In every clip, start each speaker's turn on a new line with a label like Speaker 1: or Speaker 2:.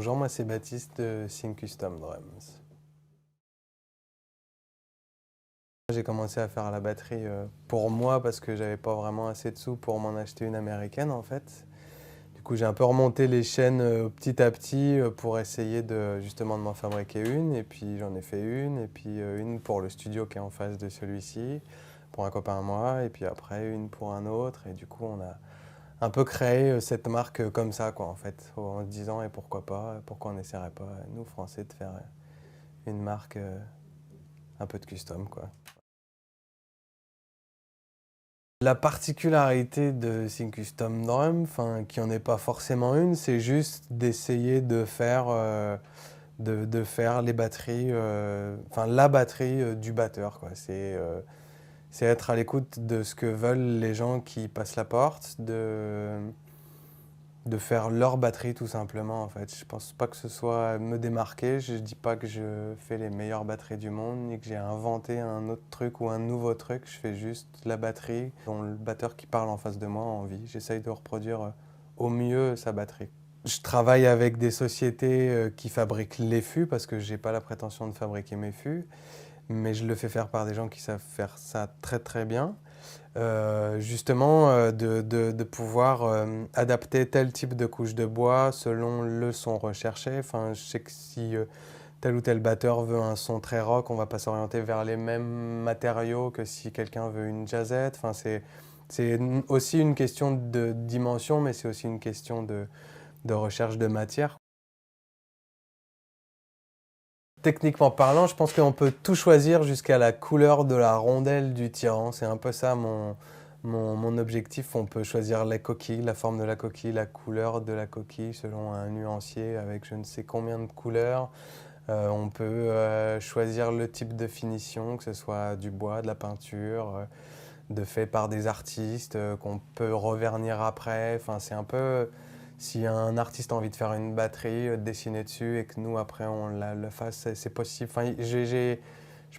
Speaker 1: Bonjour, moi c'est Baptiste de Sync Custom Drums. J'ai commencé à faire la batterie pour moi parce que j'avais pas vraiment assez de sous pour m'en acheter une américaine en fait. Du coup j'ai un peu remonté les chaînes petit à petit pour essayer justement de m'en fabriquer une, et puis j'en ai fait une, et puis une pour le studio qui est en face de celui-ci, pour un copain à moi, et puis après une pour un autre, et du coup on a un peu créé cette marque comme ça quoi en fait, en se disant et pourquoi pas, pourquoi on n'essaierait pas nous français de faire une marque un peu de custom quoi. La particularité de Sync Custom Drum, qui n'en est pas forcément une, c'est juste d'essayer de faire les batteries, la batterie du batteur, quoi. C'est être à l'écoute de ce que veulent les gens qui passent la porte, de faire leur batterie tout simplement en fait. Je pense pas que ce soit me démarquer, je dis pas que je fais les meilleures batteries du monde, ni que j'ai inventé un autre truc ou un nouveau truc, je fais juste la batterie dont le batteur qui parle en face de moi a envie. J'essaye de reproduire au mieux sa batterie. Je travaille avec des sociétés qui fabriquent les fûts parce que j'ai pas la prétention de fabriquer mes fûts, mais je le fais faire par des gens qui savent faire ça très très bien. Justement de pouvoir adapter tel type de couche de bois selon le son recherché. Enfin, je sais que si tel ou tel batteur veut un son très rock, on ne va pas s'orienter vers les mêmes matériaux que si quelqu'un veut une jazzette. Enfin, c'est aussi une question de dimension, mais c'est aussi une question de recherche de matière. Techniquement parlant, je pense qu'on peut tout choisir jusqu'à la couleur de la rondelle du tyran. C'est un peu ça mon objectif. On peut choisir la coquille, la forme de la coquille, la couleur de la coquille selon un nuancier avec je ne sais combien de couleurs. On peut choisir le type de finition, que ce soit du bois, de la peinture, fait par des artistes, qu'on peut revernir après. Enfin, c'est un peu... Si un artiste a envie de faire une batterie, dessiner dessus, et que nous, après, on le fasse, c'est possible. Enfin, je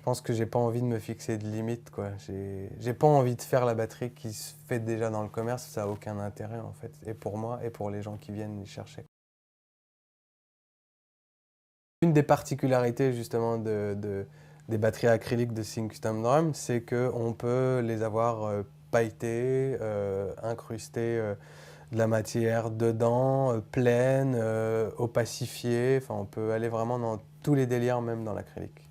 Speaker 1: pense que j'ai pas envie de me fixer de limites, quoi. J'ai pas envie de faire la batterie qui se fait déjà dans le commerce, ça n'a aucun intérêt, en fait. Et pour moi, et pour les gens qui viennent y chercher. Une des particularités, justement, des batteries acryliques de Sync Custom Drum, c'est qu'on peut les avoir pailletées, incrustées de la matière dedans, pleine, opacifiée. Enfin, on peut aller vraiment dans tous les délires, même dans l'acrylique.